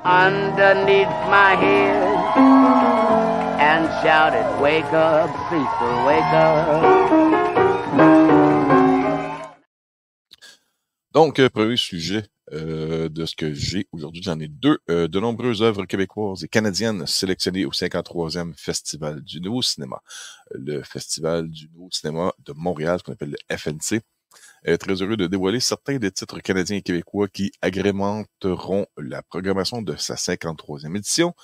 underneath my head and shouted, "Wake up, Cecil, wake up." Donc, premier sujet de ce que j'ai aujourd'hui, j'en ai deux. De nombreuses œuvres québécoises et canadiennes sélectionnées au 53e Festival du Nouveau Cinéma. Le Festival du Nouveau Cinéma de Montréal, ce qu'on appelle le FNC. Très heureux de dévoiler certains des titres canadiens et québécois qui agrémenteront la programmation de sa 53e édition,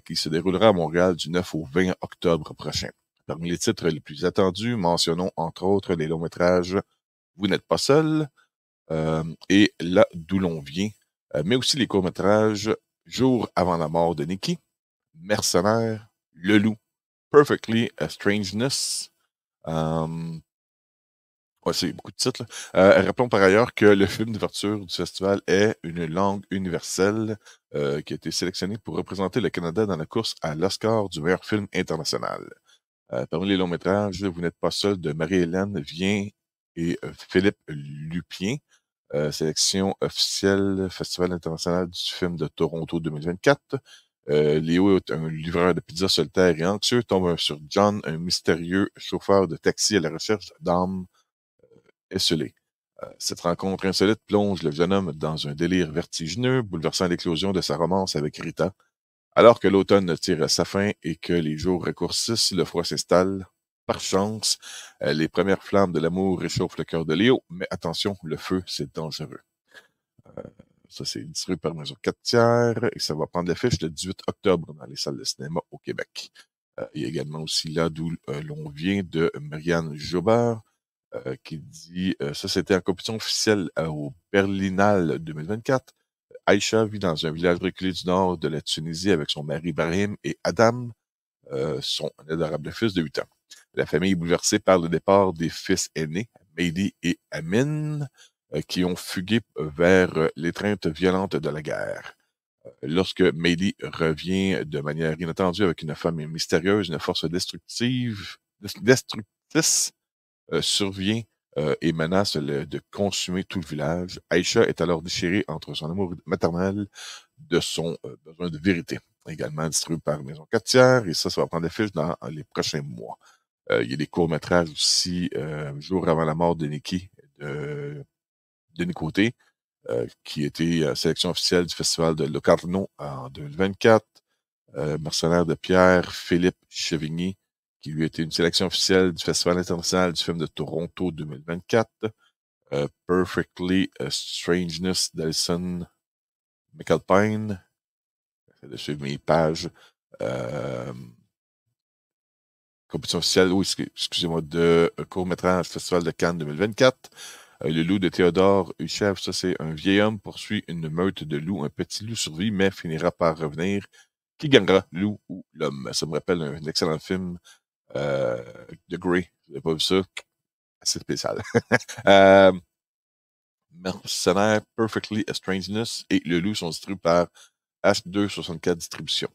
qui se déroulera à Montréal du 9 au 20 octobre prochain. Parmi les titres les plus attendus, mentionnons entre autres les longs-métrages Vous n'êtes pas seul et Là d'où l'on vient, mais aussi les courts-métrages Jour avant la mort de Nikki, Mercenaires, Le Loup, Perfectly a Strangeness. Ouais, c'est beaucoup de titres. Rappelons par ailleurs que le film d'ouverture du festival est Une langue universelle qui a été sélectionné pour représenter le Canada dans la course à l'Oscar du meilleur film international. Parmi les longs métrages, Vous n'êtes pas seul de Marie-Hélène Vien et Philippe Lupien. Sélection officielle Festival international du film de Toronto 2024. Léo est un livreur de pizza solitaire et anxieux, tombe sur John, un mystérieux chauffeur de taxi à la recherche d'âmes esselées. Cette rencontre insolite plonge le jeune homme dans un délire vertigineux, bouleversant l'éclosion de sa romance avec Rita. Alors que l'automne tire à sa fin et que les jours raccourcissent, le froid s'installe. Par chance, les premières flammes de l'amour réchauffent le cœur de Léo, mais attention, le feu, c'est dangereux. Ça, c'est distribué par Maison 4 et ça va prendre l'affiche le 18 octobre dans les salles de cinéma au Québec. Il y a également aussi Là d'où l'on vient de Marianne Jobert qui dit ça, c'était en compétition officielle au Berlinale 2024. Aïcha vit dans un village reculé du nord de la Tunisie avec son mari Ibrahim et Adam, son adorable fils de 8 ans. La famille est bouleversée par le départ des fils aînés, Mehdi et Amin, qui ont fugué vers l'étreinte violente de la guerre. Lorsque Mehdi revient de manière inattendue avec une femme mystérieuse, une force destructrice survient et menace de consumer tout le village. Aïcha est alors déchirée entre son amour maternel de son besoin de vérité. Également distribué par Maison 4 et ça va prendre l'affiche dans les prochains mois. Il y a des courts-métrages aussi, Jour avant la mort de Nikki, de Denis Côté, qui était sélection officielle du Festival de Locarno en 2024. Mercenaires de Pierre, Philippe Chevigny, qui lui a été une sélection officielle du Festival international du film de Toronto 2024. Perfectly Strangeness d'Alison McAlpine. J'essaie de suivre mes pages. Compétition officielle, oui, excusez-moi, de court-métrage Festival de Cannes 2024. Le loup de Théodore Huchef, ça c'est un vieil homme poursuit une meute de loups. Un petit loup survit, mais finira par revenir. Qui gagnera, loup ou l'homme? Ça me rappelle un excellent film de Grey. Vous n'avez pas vu ça? C'est spécial. Mercenaires, Perfectly a Strangeness et Le Loup sont distribués par H264 Distribution.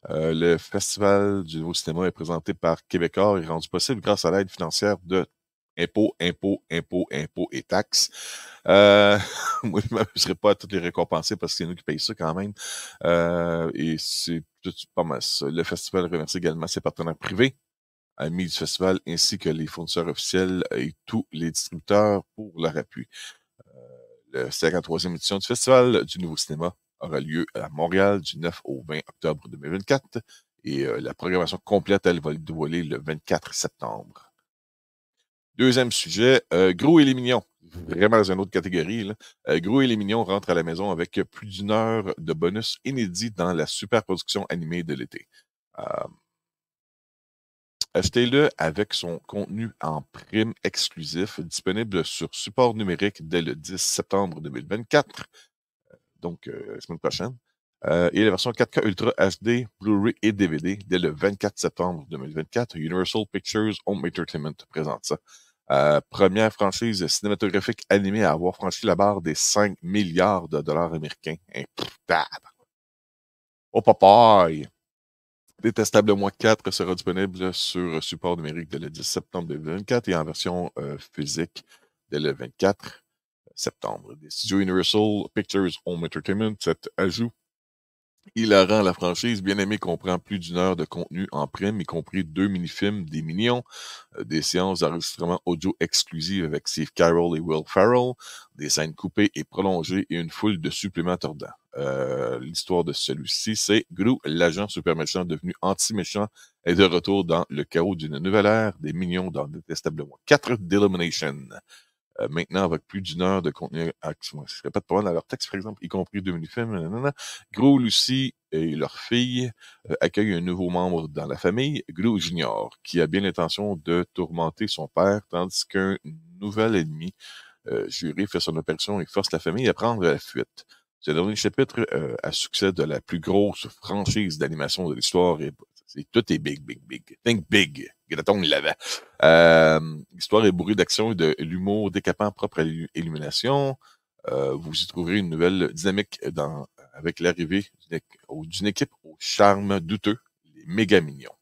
Le Festival du Nouveau Cinéma est présenté par Québécois et rendu possible grâce à l'aide financière de impôts et taxes. Moi, je ne m'amuserai pas à toutes les récompenser parce que c'est nous qui payons ça quand même. Et c'est pas mal ça. Le festival remercie également ses partenaires privés, amis du festival, ainsi que les fournisseurs officiels et tous les distributeurs pour leur appui. La 53e édition du Festival du Nouveau Cinéma aura lieu à Montréal du 9 au 20 octobre 2024 et la programmation complète, elle va être dévoilée le 24 septembre. Deuxième sujet, Gros et les Mignons. Vraiment dans une autre catégorie. Là. Gros et les Mignons rentrent à la maison avec plus d'une heure de bonus inédit dans la super production animée de l'été. Achetez-le avec son contenu en prime exclusif, disponible sur support numérique dès le 10 septembre 2024, donc la semaine prochaine. Et la version 4K Ultra HD, Blu-ray et DVD dès le 24 septembre 2024. Universal Pictures Home Entertainment présente ça. Première franchise cinématographique animée à avoir franchi la barre des 5 milliards de dollars américains. Oh papaye! Détestable Moi 4 sera disponible sur support numérique dès le 10 septembre 2024 et en version physique dès le 24 septembre. Des studios Universal Pictures Home Entertainment, cet ajout Hilarant, la franchise Bien-Aimé comprend plus d'1 heure de contenu en prime, y compris 2 mini-films des Minions, des séances d'enregistrement audio exclusives avec Steve Carell et Will Ferrell, des scènes coupées et prolongées et une foule de suppléments tordants. L'histoire de celui-ci, c'est Gru, l'agent super méchant devenu anti-méchant, est de retour dans le chaos d'une nouvelle ère des Minions dans Détestablement 4 d'Illumination. Maintenant, avec plus d'1 heure de contenu, je répète pas mal dans leur texte, par exemple, y compris 2 mini-films, nanana. Gru, Lucy et leur fille accueillent un nouveau membre dans la famille, Gru Junior, qui a bien l'intention de tourmenter son père, tandis qu'un nouvel ennemi juré fait son apparition et force la famille à prendre la fuite. Ce dernier chapitre à succès de la plus grosse franchise d'animation de l'histoire. Tout est big, big, big. Think big. Graton l'avait. L'histoire est bourrée d'action et de l'humour décapant propre à l'illumination. Vous y trouverez une nouvelle dynamique avec l'arrivée d'une équipe au charme douteux, les méga mignons.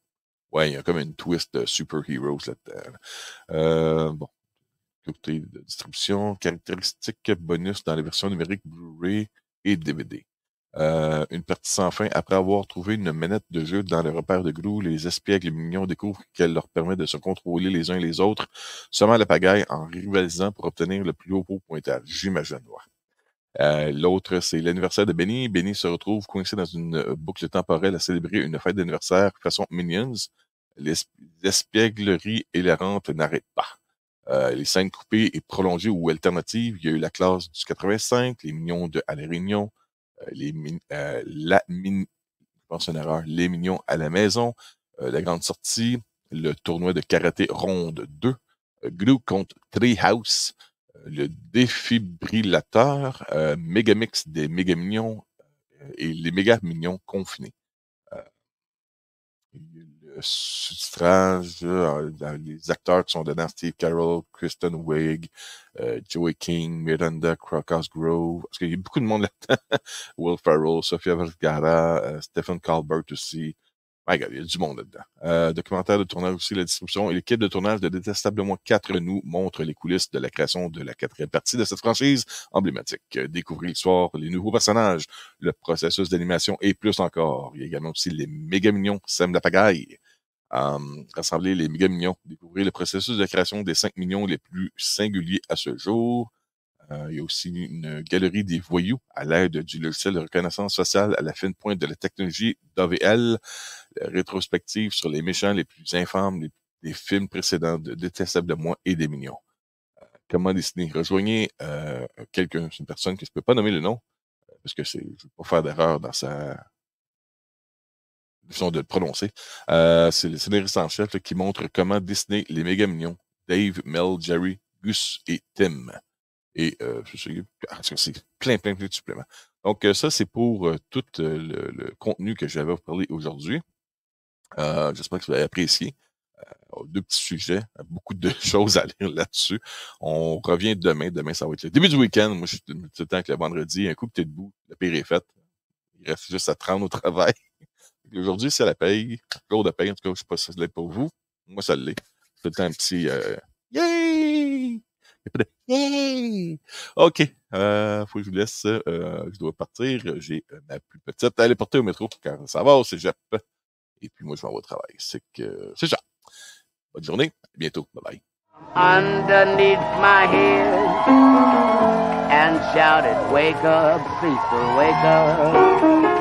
Ouais, il y a comme une twist de super-heroes là-dedans. Bon. Côté de distribution, caractéristiques bonus dans les versions numériques Blu-ray et DVD. Une partie sans fin. Après avoir trouvé une manette de jeu dans le repère de Gru, les espiègles mignons découvrent qu'elle leur permet de se contrôler les uns et les autres, semant la pagaille en rivalisant pour obtenir le plus haut pointage. J'imagine, ouais. L'autre, c'est l'anniversaire de Benny. Benny se retrouve coincé dans une boucle temporelle à célébrer une fête d'anniversaire façon Minions. L'espièglerie hilarante n'arrête pas. Les scènes coupées et prolongées ou alternatives, il y a eu la classe du 85, les Mignons de À la Réunion, je pense une erreur, les Mignons à la maison, la grande sortie, le tournoi de karaté ronde 2, Gru contre Treehouse, le défibrillateur, Mégamix des Méga Mignons et les Méga Mignons confinés. Le sous-titrage, les acteurs qui sont dedans, Steve Carell, Kristen Wiig, Joey King, Miranda Cosgrove, parce qu'il y a beaucoup de monde là-dedans. Will Ferrell, Sofia Vergara, Stephen Colbert aussi. My God, il y a du monde là-dedans. Documentaire de tournage aussi, la distribution. Et l'équipe de tournage de Détestablement 4 nous montre les coulisses de la création de la 4e partie de cette franchise emblématique. Découvrez l'histoire, les nouveaux personnages, le processus d'animation et plus encore. Il y a également aussi les méga mignons qui sèment la pagaille. Rassembler les méga mignons. Découvrez le processus de création des 5 mignons les plus singuliers à ce jour. Il y a aussi une galerie des voyous à l'aide du logiciel de reconnaissance faciale à la fine pointe de la technologie d'AVL, rétrospective sur les méchants les plus infâmes des films précédents de Détestablement et des Mignons. Comment dessiner? Rejoignez quelqu'un, c'est une personne que je ne peux pas nommer le nom, parce que je ne veux pas faire d'erreur dans sa façon de le prononcer. C'est le scénariste en chef qui montre comment dessiner les méga mignons. Dave, Mel, Jerry, Gus et Tim. Et c'est plein de suppléments. Donc, ça, c'est pour tout le contenu que j'avais à vous parler aujourd'hui. J'espère que vous avez apprécié. 2 petits sujets, beaucoup de choses à lire là-dessus. On revient demain. Demain, ça va être le début du week-end. Moi, je suis tout le temps que le vendredi, un coup, t'es debout, le pire est fait. Il reste juste à te rendre au travail. Aujourd'hui, c'est la paye. Jour de paye, en tout cas, je ne sais pas si ça l'est pour vous. Moi, ça l'est. Tout le temps un petit yay! Yay! OK. Faut que je vous laisse. Je dois partir. J'ai ma plus petite à aller porter au métro car ça va au cégep. Et puis moi, je m'en vais au travail. C'est ça. Bonne journée. À bientôt. Bye bye. Underneath my head and shouted, wake up, Cecil, wake up.